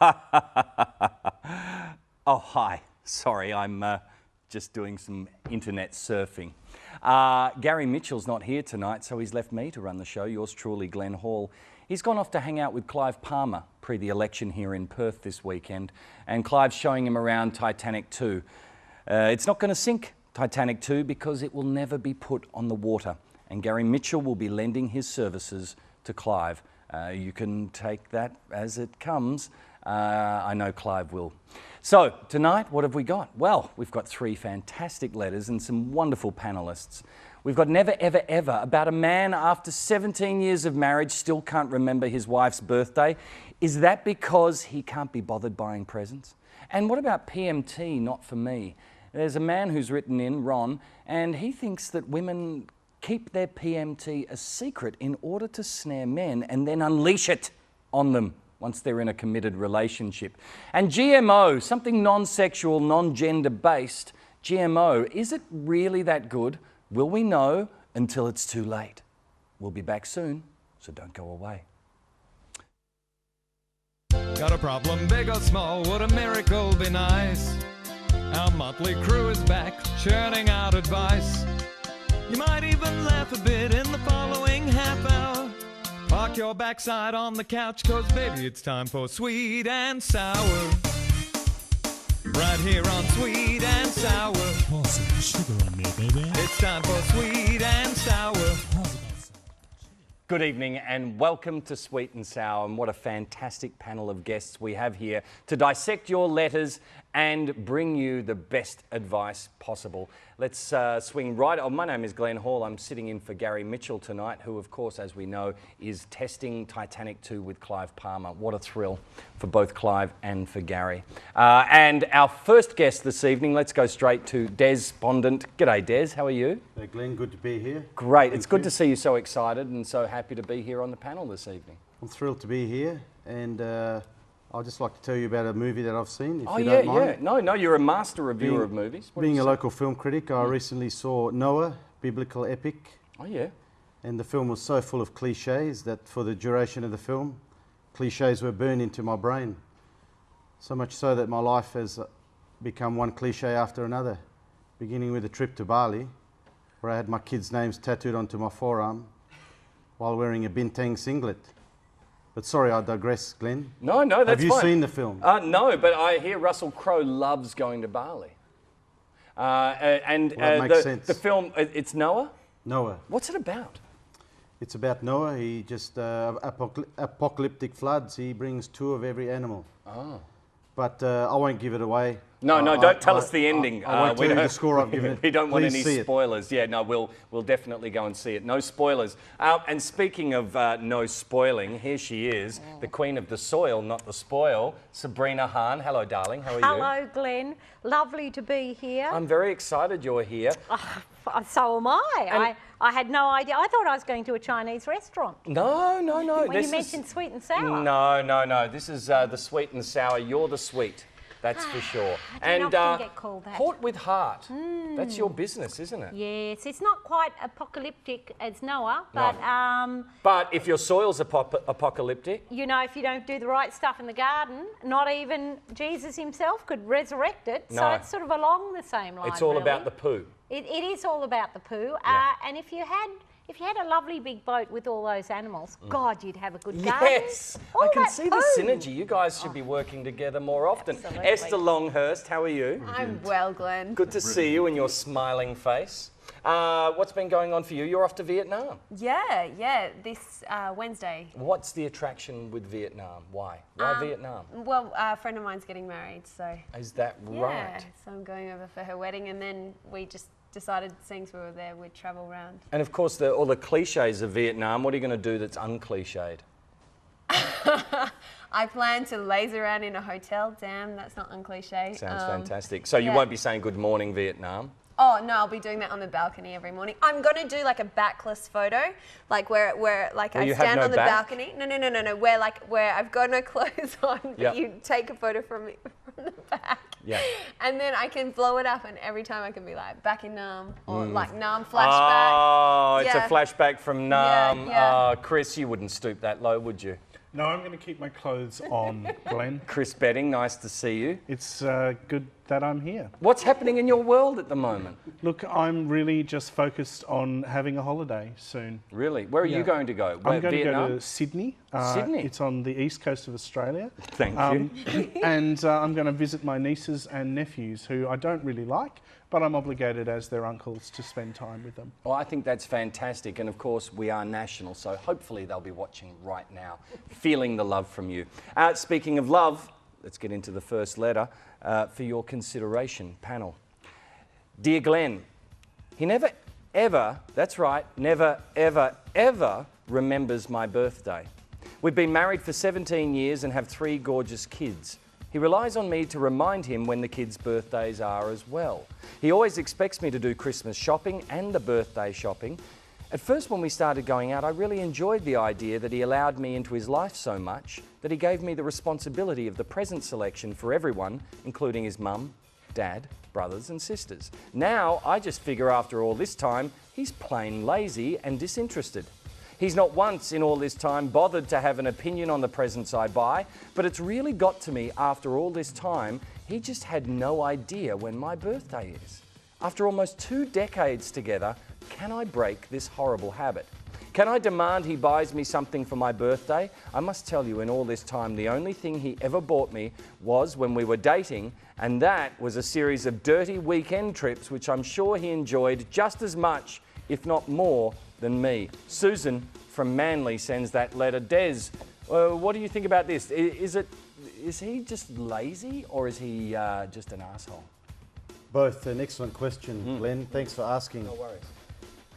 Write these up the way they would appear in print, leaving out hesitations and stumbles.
Oh, hi. Sorry, I'm just doing some internet surfing. Gary Mitchell's not here tonight, so he's left me to run the show. Yours truly, Glenn Hall. He's gone off to hang out with Clive Palmer pre the election here in Perth this weekend, and Clive's showing him around Titanic 2. It's not going to sink, Titanic 2, because it will never be put on the water, and Gary Mitchell will be lending his services to Clive. You can take that as it comes. I know Clive will. So, tonight, what have we got? Well, we've got 3 fantastic letters and some wonderful panellists. We've got Never Ever Ever, about a man after 17 years of marriage still can't remember his wife's birthday. Is that because he can't be bothered buying presents? And what about PMT, Not For Me? There's a man who's written in, Ron, and he thinks that women keep their PMT a secret in order to snare men and then unleash it on them once they're in a committed relationship. And GMO, something non-sexual, non-gender based, GMO, is it really that good? Will we know until it's too late? We'll be back soon, so don't go away. Got a problem, big or small, would a miracle be nice? Our motley crew is back, churning out advice. You might even laugh a bit in the following half hour. Park your backside on the couch, cause baby it's time for Sweet and Sour. Right here on Sweet and Sour. Pour some sugar on me, baby. It's time for Sweet and Sour. Good evening and welcome to Sweet and Sour, and what a fantastic panel of guests we have here to dissect your letters and bring you the best advice possible. Let's swing right on. My name is Glenn Hall. I'm sitting in for Gary Mitchell tonight, who of course, as we know, is testing Titanic 2 with Clive Palmer. What a thrill for both Clive and for Gary. And our first guest this evening, let's go straight to Des Pondent. G'day Des, how are you? Hey Glenn, good to be here. Great, it's good to see you so excited and so happy to be here on the panel this evening. I'm thrilled to be here, and I'd just like to tell you about a movie that I've seen, if Oh you yeah, don't mind. yeah. No, you're a master reviewer of movies. What Being do a you say? local film critic, I recently saw Noah, biblical epic, Oh yeah. and the film was so full of cliches that for the duration of the film, cliches were burned into my brain. So much so that my life has become one cliche after another, beginning with a trip to Bali, where I had my kids' names tattooed onto my forearm while wearing a bintang singlet. But sorry, I digress, Glenn. No, that's fine. Have you seen the film? No, but I hear Russell Crowe loves going to Bali. Well, that makes sense. The film, it's Noah? Noah. What's it about? It's about Noah. He just apocalyptic floods. He brings 2 of every animal. Oh. But I won't give it away. No, don't tell us the ending. I won't tell you the score I've given it. We don't want Please any see it. spoilers. Yeah, no, we'll definitely go and see it. No spoilers. And speaking of no spoiling, here she is, the queen of the soil, not the spoil, Sabrina Hahn. Hello, darling. How are you? Hello, Glenn. Lovely to be here. I'm very excited you're here. So am I. I had no idea. I thought I was going to a Chinese restaurant. No. When you mentioned sweet and sour. No. This is the sweet and sour. You're the sweet. That's for sure. I don't often get called that. Port with heart. That's your business, isn't it? Yes, it's not quite apocalyptic as Noah, but But if your soil's apocalyptic, you know, if you don't do the right stuff in the garden, not even Jesus himself could resurrect it. So No. it's sort of along the same line. it's all really. about the poo. It is all about the poo. Yeah. And if you had a lovely big boat with all those animals, God, you'd have a good garden. Yes, All I can that see poo. the synergy. You guys should be working together more often. Absolutely. Esther Longhurst, how are you? I'm well, Glenn. Good to see you and your smiling face. What's been going on for you? You're off to Vietnam. Yeah, this Wednesday. What's the attraction with Vietnam? Why? Why Vietnam? Well, a friend of mine's getting married, so Is that yeah. right? So I'm going over for her wedding, and then we just decided since we were there, we'd travel around. And of course, all the cliches of Vietnam, what are you going to do that's uncliched? I plan to laze around in a hotel. Damn, that's not uncliche. Sounds fantastic. So you yeah. won't be saying good morning, Vietnam? Oh no, I'll be doing that on the balcony every morning. I'm gonna do like a backless photo, like where I you have stand no on the back? balcony. No. Where I've got no clothes on, but Yep. you take a photo from the back. Yeah. And then I can blow it up, and every time I can be like back in Nam or like Nam flashback. Oh, it's Yeah. a flashback from Nam. Yeah. Oh, Chris, you wouldn't stoop that low, would you? No, I'm going to keep my clothes on, Glenn. Chris Betting, nice to see you. It's good that I'm here. What's happening in your world at the moment? Look, I'm really just focused on having a holiday soon. Really? Where are you going to go? I'm going Vietnam? to go to Sydney. Sydney? It's on the east coast of Australia. Thank you. And I'm going to visit my nieces and nephews, who I don't really like, but I'm obligated as their uncles to spend time with them. Well, I think that's fantastic. And of course, we are national, so hopefully they'll be watching right now, feeling the love from you. Speaking of love, let's get into the first letter for your consideration panel. Dear Glenn, he never, ever, that's right, never, ever, ever remembers my birthday. We've been married for 17 years and have 3 gorgeous kids. He relies on me to remind him when the kids' birthdays are as well. He always expects me to do Christmas shopping and the birthday shopping. At first, when we started going out, I really enjoyed the idea that he allowed me into his life so much that he gave me the responsibility of the present selection for everyone, including his mum, dad, brothers and sisters. Now, I just figure after all this time, he's plain lazy and disinterested. He's not once in all this time bothered to have an opinion on the presents I buy, but it's really got to me after all this time, he just had no idea when my birthday is. After almost 2 decades together, can I break this horrible habit? Can I demand he buys me something for my birthday? I must tell you, in all this time, the only thing he ever bought me was when we were dating, and that was a series of dirty weekend trips, which I'm sure he enjoyed just as much, if not more, than me. Susan from Manly sends that letter. Des, what do you think about this? Is he just lazy, or is he just an asshole? Both. An excellent question, Glenn. Thanks for asking. No worries.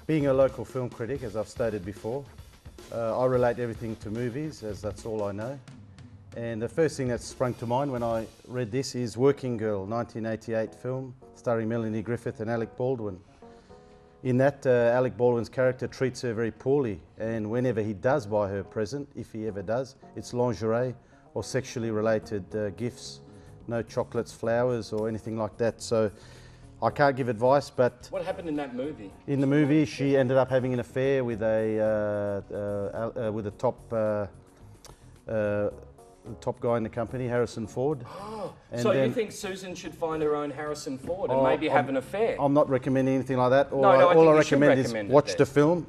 Being a local film critic, as I've stated before, I relate everything to movies, as that's all I know. And the first thing that sprung to mind when I read this is Working Girl, 1988 film, starring Melanie Griffith and Alec Baldwin. In that, Alec Baldwin's character treats her very poorly, and whenever he does buy her a present, if he ever does, it's lingerie or sexually related gifts. No chocolates, flowers or anything like that. So I can't give advice, but What happened in that movie? in the movie she ended up having an affair with a top guy in the company, Harrison Ford. And So you then- think Susan should find her own Harrison Ford and maybe have an affair? I'm not recommending anything like that. All No, I I think you should recommend is recommend it watch then. the film.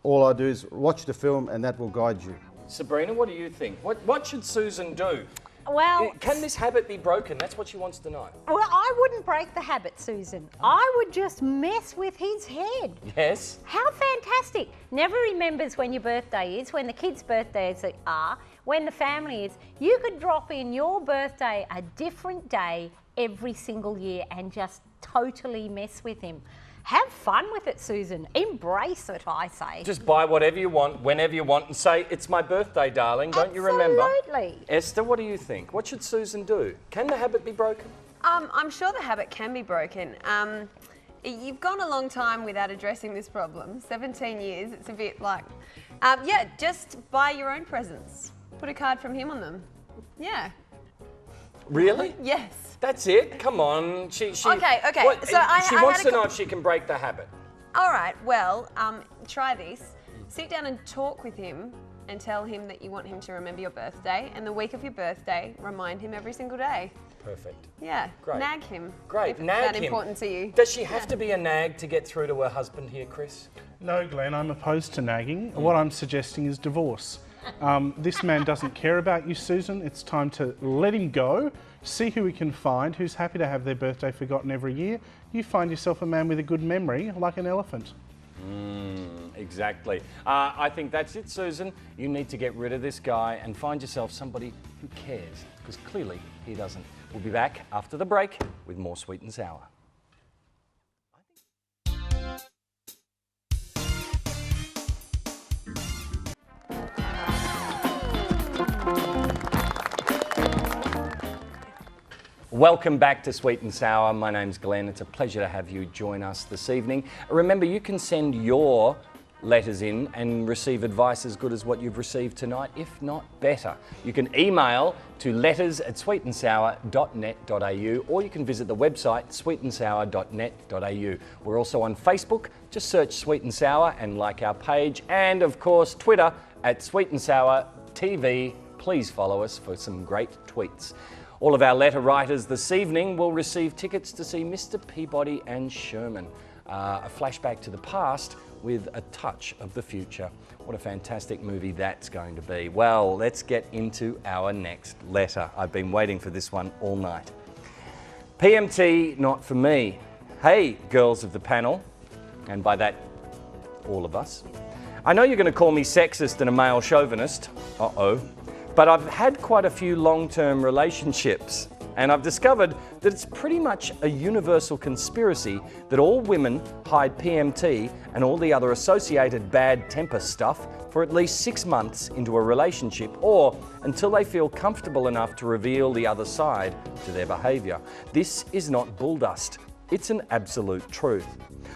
All I do is watch the film, and that will guide you. Sabrina, what do you think? What should Susan do? Well, Can this habit be broken? That's what she wants to know. well, I wouldn't break the habit, Susan. I would just mess with his head. Yes? How fantastic. Never remembers when your birthday is, when the kids' birthdays are, when the family is. You could drop in your birthday a different day every single year and just totally mess with him. Have fun with it, Susan. Embrace it, I say. Just buy whatever you want, whenever you want, and say, it's my birthday, darling. Don't you remember? Absolutely. Esther, what do you think? What should Susan do? Can the habit be broken? I'm sure the habit can be broken. You've gone a long time without addressing this problem. 17 years, it's a bit like... yeah, just buy your own presents. Put a card from him on them. Yeah. Really? Yes. That's it? Come on. She Okay. So she I wants had a to know if she can break the habit. All right, well, try this. Sit down and talk with him and tell him that you want him to remember your birthday, and the week of your birthday, remind him every single day. Perfect. Yeah, Great. nag him. Great. If it's Nag that him. important to you. Does she have to be a nag to get through to her husband here, Chris? No, Glenn, I'm opposed to nagging. What I'm suggesting is divorce. This man doesn't care about you, Susan. It's time to let him go, see who we can find, who's happy to have their birthday forgotten every year. You find yourself a man with a good memory, like an elephant. Exactly. I think that's it, Susan. You need to get rid of this guy and find yourself somebody who cares, because clearly he doesn't. We'll be back after the break with more Sweet and Sour. Welcome back to Sweet and Sour. My name's Glenn. It's a pleasure to have you join us this evening. Remember, you can send your letters in and receive advice as good as what you've received tonight, if not better. You can email to letters@sweetandsour.net.au, or you can visit the website sweetandsour.net.au. We're also on Facebook. Just search Sweet and Sour and like our page, and of course Twitter @Sweet and Sour TV. please follow us for some great tweets. All of our letter writers this evening will receive tickets to see Mr. Peabody and Sherman, a flashback to the past with a touch of the future. What a fantastic movie that's going to be. Well, let's get into our next letter. I've been waiting for this one all night. PMT, not for me. Hey, girls of the panel, and by that, all of us. I know you're going to call me sexist and a male chauvinist. Uh-oh. But I've had quite a few long-term relationships, and I've discovered that it's pretty much a universal conspiracy that all women hide PMT and all the other associated bad temper stuff for at least 6 months into a relationship, or until they feel comfortable enough to reveal the other side to their behaviour. This is not bulldust. It's an absolute truth.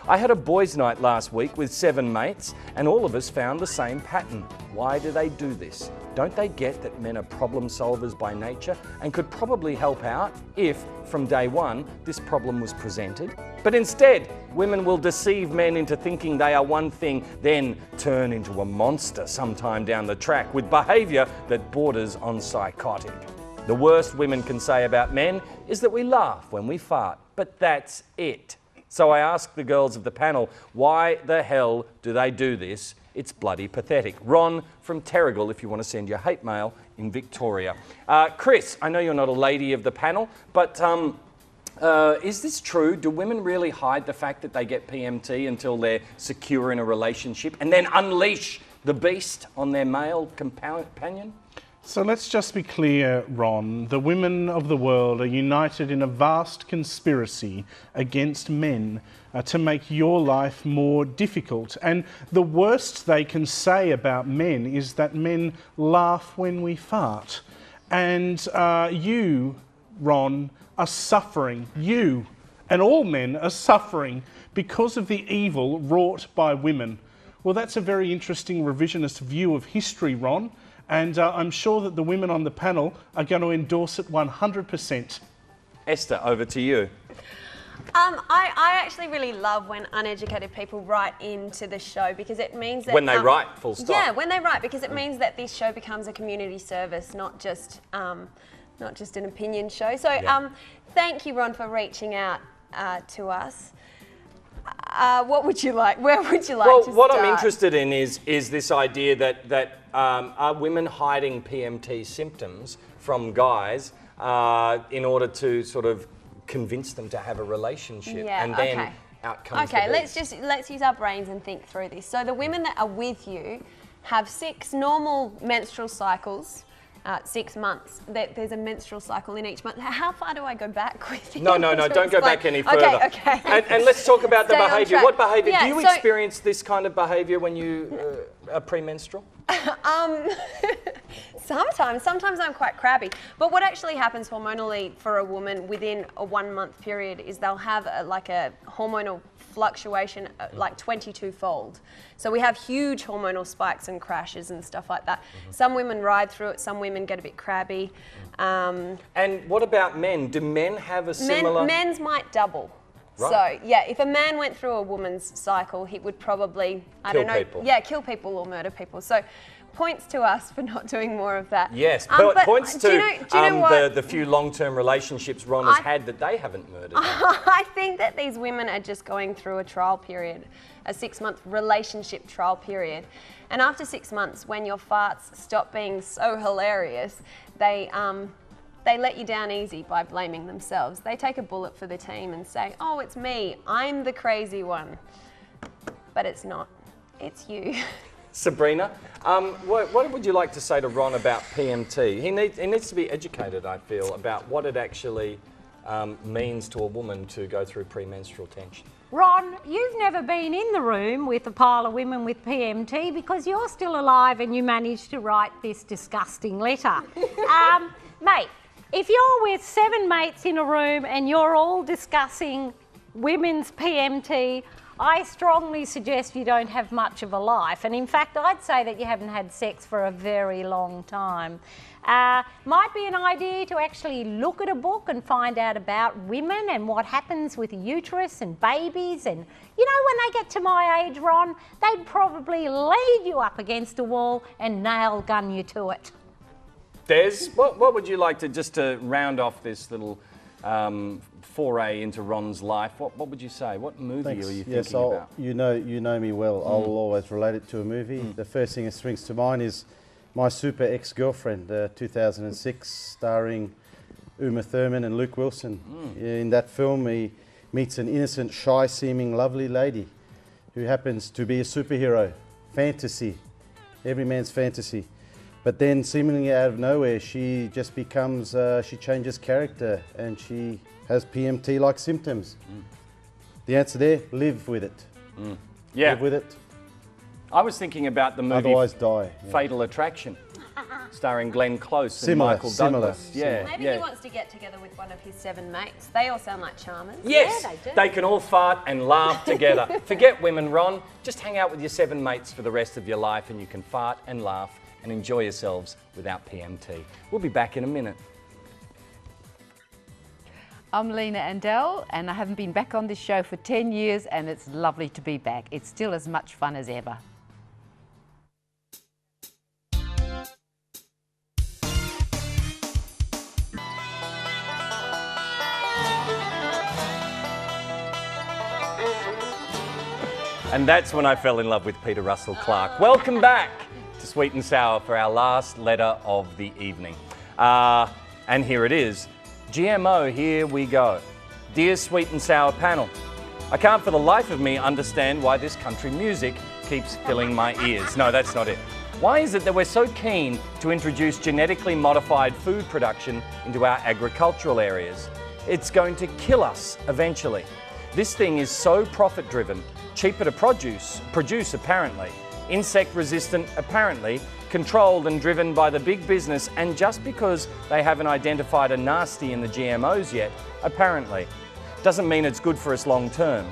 I had a boys' night last week with 7 mates, and all of us found the same pattern. Why do they do this? Don't they get that men are problem solvers by nature and could probably help out if, from day one, this problem was presented? But instead, women will deceive men into thinking they are one thing, then turn into a monster sometime down the track with behaviour that borders on psychotic. The worst women can say about men is that we laugh when we fart, but that's it. So I ask the girls of the panel, why the hell do they do this? It's bloody pathetic. Ron from Terrigal, if you want to send your hate mail in Victoria. Chris, I know you're not a lady of the panel, but is this true? Do women really hide the fact that they get PMT until they're secure in a relationship and then unleash the beast on their male companion? So let's just be clear, Ron. The women of the world are united in a vast conspiracy against men to make your life more difficult. And the worst they can say about men is that men laugh when we fart. And you, Ron, are suffering. You and all men are suffering because of the evil wrought by women. Well, that's a very interesting revisionist view of history, Ron. And I'm sure that the women on the panel are going to endorse it 100%. Esther, over to you. I actually really love when uneducated people write into the show, because it means that... When they write, full stop. Yeah, when they write, because it means that this show becomes a community service, not just an opinion show. So thank you, Ron, for reaching out to us. What would you like? Where would you like to start? Well, what I'm interested in is this idea that are women hiding PMT symptoms from guys in order to sort of convince them to have a relationship, and then out comes the beast. let's use our brains and think through this. So the women that are with you have 6 normal menstrual cycles. 6 months. There's a menstrual cycle in each month. How far do I go back with you? No, don't go back any further. Okay. And let's talk about the behaviour. What behaviour? Yeah, do you experience this kind of behaviour when you are premenstrual? Sometimes I'm quite crabby. But what actually happens hormonally for a woman within a 1 month period is they'll have a hormonal fluctuation like 22-fold. So we have huge hormonal spikes and crashes and stuff like that. Some women ride through it, some women get a bit crabby. And what about men? Do men have a similar... Men's might double. Right. So, yeah, if a man went through a woman's cycle, he would probably, kill people or murder people. So, points to us for not doing more of that. Yes, points to the few long-term relationships Ron has had that they haven't murdered. I think that these women are just going through a trial period, a 6-month relationship trial period. And after 6 months, when your farts stop being so hilarious, they let you down easy by blaming themselves. They take a bullet for the team and say, oh, it's me, I'm the crazy one. But it's not, it's you. Sabrina, what would you like to say to Ron about PMT? He needs to be educated, I feel, about what it actually means to a woman to go through premenstrual tension. Ron, you've never been in the room with a pile of women with PMT because you're still alive and you managed to write this disgusting letter. Mate, if you're with 7 mates in a room and you're all discussing women's PMT, I strongly suggest you don't have much of a life. And in fact, I'd say that you haven't had sex for a very long time. Might be an idea to actually look at a book and find out about women and what happens with the uterus and babies. And, you know, when they get to my age, Ron, they'd probably lead you up against a wall and nail gun you to it. Des, what would you like to, just to round off this little foray into Ron's life, what would you say? What movie are you thinking about? You know me well. I'll always relate it to a movie. The first thing that springs to mind is My Super Ex-Girlfriend, 2006, starring Uma Thurman and Luke Wilson. In that film, he meets an innocent, shy-seeming, lovely lady who happens to be a superhero. Fantasy. Every man's fantasy. But then, seemingly out of nowhere, she just becomes, she changes character and she has PMT-like symptoms. The answer there, live with it. Yeah. Live with it. I was thinking about the movie Otherwise die. Fatal Attraction, starring Glenn Close Similar, and Michael Douglas. Yeah, Maybe he wants to get together with one of his 7 mates. They all sound like charmers. Yes, Yeah, they do. they can all fart and laugh together. Forget women, Ron. Just hang out with your 7 mates for the rest of your life and you can fart and laugh and enjoy yourselves without PMT. We'll be back in a minute. I'm Lena Andell, and I haven't been back on this show for 10 years, and it's lovely to be back. It's still as much fun as ever. And that's when I fell in love with Peter Russell Clark. Welcome back to Sweet and Sour for our last letter of the evening. And here it is. GMO, here we go. Dear Sweet and Sour panel, I can't for the life of me understand why this country music keeps filling my ears. No, that's not it. Why is it that we're so keen to introduce genetically modified food production into our agricultural areas? It's going to kill us eventually. This thing is so profit-driven, cheaper to produce apparently, insect-resistant apparently, controlled and driven by the big business, and just because they haven't identified a nasty in the GMOs yet, apparently. Doesn't mean it's good for us long term.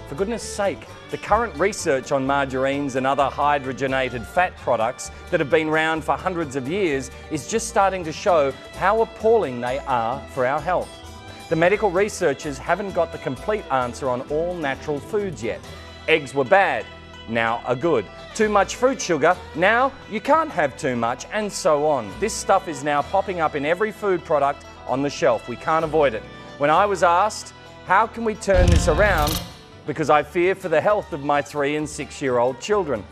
For goodness sake, the current research on margarines and other hydrogenated fat products that have been around for hundreds of years is just starting to show how appalling they are for our health. The medical researchers haven't got the complete answer on all natural foods yet. Eggs were bad, now are good. Too much fruit sugar, now you can't have too much, and so on. This stuff is now popping up in every food product on the shelf. We can't avoid it. When I was asked, how can we turn this around? Because I fear for the health of my 3- and 6-year-old children.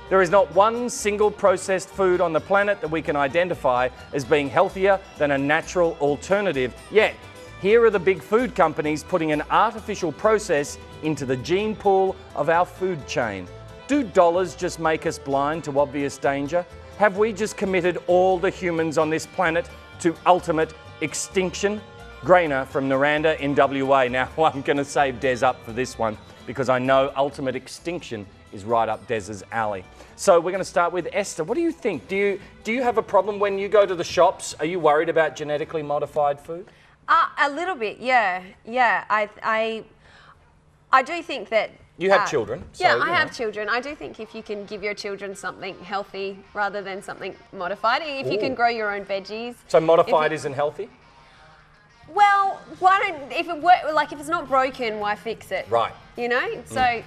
There is not one single processed food on the planet that we can identify as being healthier than a natural alternative. Yet, here are the big food companies putting an artificial process into the gene pool of our food chain. Do dollars just make us blind to obvious danger? Have we just committed all the humans on this planet to ultimate extinction? Grainer from Naranda in WA. Now, I'm going to save Des up for this one because I know ultimate extinction is right up Des's alley. So we're going to start with Esther. What do you think? Do you have a problem when you go to the shops? Are you worried about genetically modified food? A little bit, yeah. I do think that... You have children. So, yeah, I have children. I do think if you can give your children something healthy rather than something modified, if you can grow your own veggies... So modified isn't healthy? Well, if it's not broken, why fix it? Right. You know? So,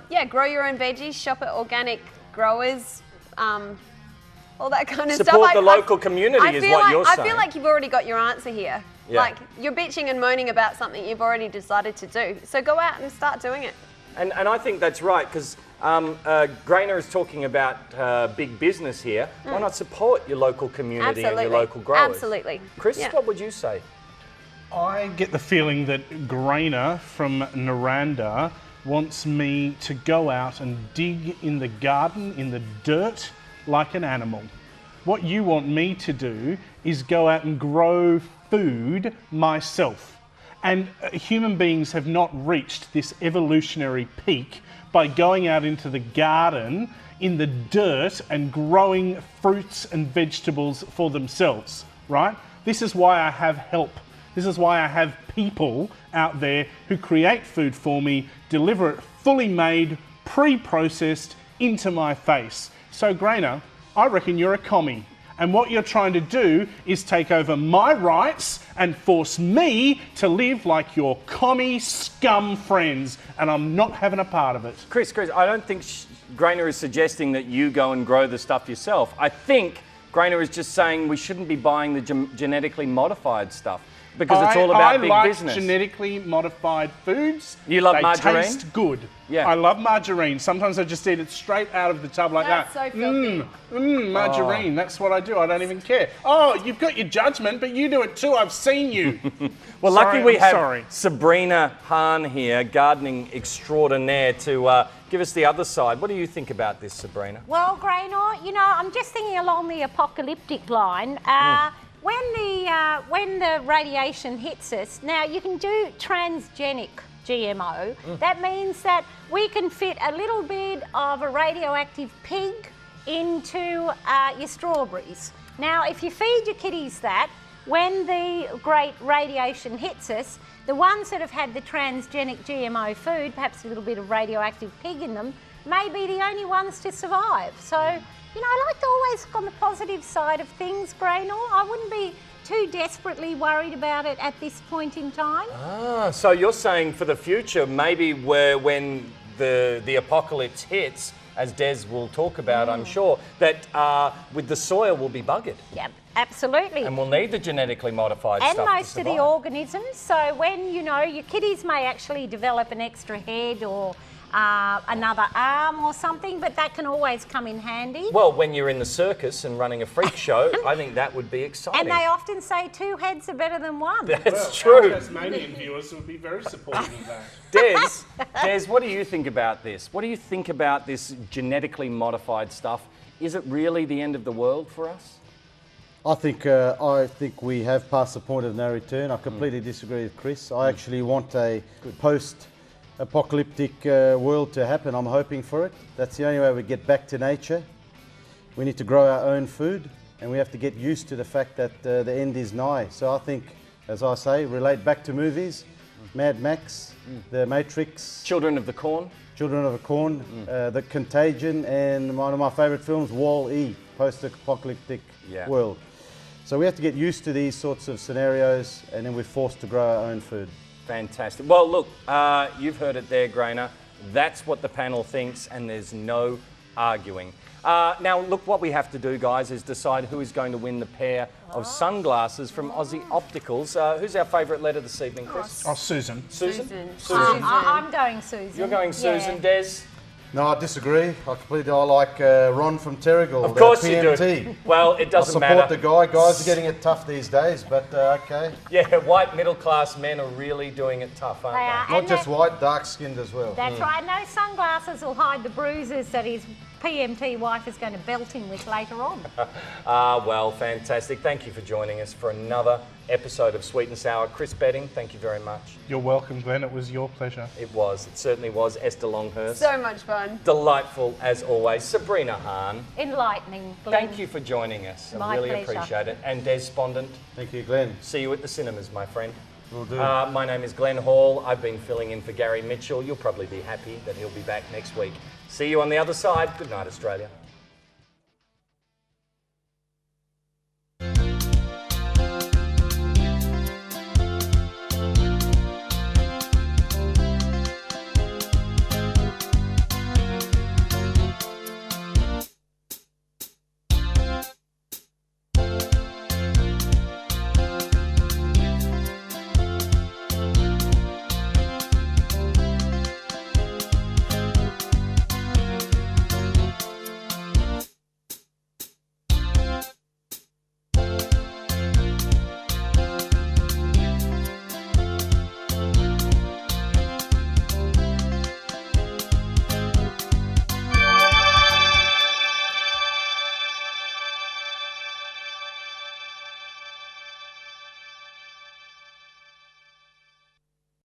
yeah, grow your own veggies, shop at organic growers, all that kind of stuff. Support the local community is what you're saying. I feel like you've already got your answer here. Yeah. Like, you're bitching and moaning about something you've already decided to do. So go out and start doing it. And I think that's right, because Grainer is talking about big business here. Why not support your local community and your local growers? Absolutely. Chris, what would you say? I get the feeling that Grainer from Naranda wants me to go out and dig in the garden, in the dirt, like an animal. What you want me to do is go out and grow food myself. And human beings have not reached this evolutionary peak by going out into the garden in the dirt and growing fruits and vegetables for themselves, right? This is why I have help. This is why I have people out there who create food for me, deliver it fully made, pre-processed into my face. So Grainer, I reckon you're a commie. And what you're trying to do is take over my rights and force me to live like your commie scum friends. And I'm not having a part of it. Chris, I don't think Grainer is suggesting that you go and grow the stuff yourself. I think Grainer is just saying we shouldn't be buying the genetically modified stuff because it's all about big business. I like genetically modified foods. You love margarine? They taste good. Yeah. I love margarine. Sometimes I just eat it straight out of the tub like That's that. so filthy. Margarine. That's what I do. I don't even care. Oh, you've got your judgment, but you do it too. I've seen you. Well, Sorry, lucky we I'm have sorry. Sabrina Hahn here, gardening extraordinaire, to give us the other side. What do you think about this, Sabrina? Well, Grainer, you know, I'm just thinking along the apocalyptic line. When the radiation hits us, now you can do transgenic GMO. That means that we can fit a little bit of a radioactive pig into your strawberries. Now, if you feed your kitties that, when the great radiation hits us, the ones that have had the transgenic GMO food, perhaps a little bit of radioactive pig in them, may be the only ones to survive. So, you know, I like to always look on the positive side of things, Grainer. I wouldn't be too desperately worried about it at this point in time. Ah, so you're saying for the future, maybe when the apocalypse hits, as Des will talk about, I'm sure, that with the soil will be buggered. Yep, absolutely. And we'll need the genetically modified and stuff most to of the survive. organisms. So when, you know, your kitties may actually develop an extra head or another arm or something, but that can always come in handy. Well, when you're in the circus and running a freak show, I think that would be exciting. And they often say 2 heads are better than 1. That's true. Our Tasmanian viewers would be very supportive of that. Des, what do you think about this? What do you think about this genetically modified stuff? Is it really the end of the world for us? I think we have passed the point of no return. I completely disagree with Chris. I actually want a post-apocalyptic world to happen. I'm hoping for it. That's the only way we get back to nature. We need to grow our own food, and we have to get used to the fact that the end is nigh. So I think, as I say, relate back to movies, Mad Max, The Matrix, Children of the Corn. Children of the Corn, The Contagion, and one of my favourite films, Wall-E, post-apocalyptic world. So we have to get used to these sorts of scenarios, and then we're forced to grow our own food. Fantastic. Well, look, you've heard it there, Grainer. That's what the panel thinks, and there's no arguing. Now, look, what we have to do, guys, is decide who is going to win the pair of sunglasses from Aussie Opticals. Who's our favourite letter this evening, Chris? Oh, Susan. Susan? I'm going Susan. You're going Susan. Des? No, I disagree. I like Ron from Terrigal. Of course you PMT. do. Well, it doesn't I support matter. the guy. Guys are getting it tough these days, but okay. Yeah, white middle-class men are really doing it tough, aren't They they? are. Not And just white, dark-skinned as well. That's right. And those sunglasses will hide the bruises that his PMT wife is going to belt him with later on. Well, fantastic. Thank you for joining us for another episode of Sweet and Sour. Chris Betting, thank you very much. You're welcome, Glenn. It was your pleasure. It was. It certainly was. Esther Longhurst. So much fun. Delightful as always. Sabrina Hahn. Enlightening, Glenn. Thank you for joining us. I My really pleasure. appreciate it. And Des Pondent. Thank you, Glenn. See you at the cinemas, my friend. Will do. My name is Glenn Hall. I've been filling in for Gary Mitchell. You'll probably be happy that he'll be back next week. See you on the other side. Good night, Australia.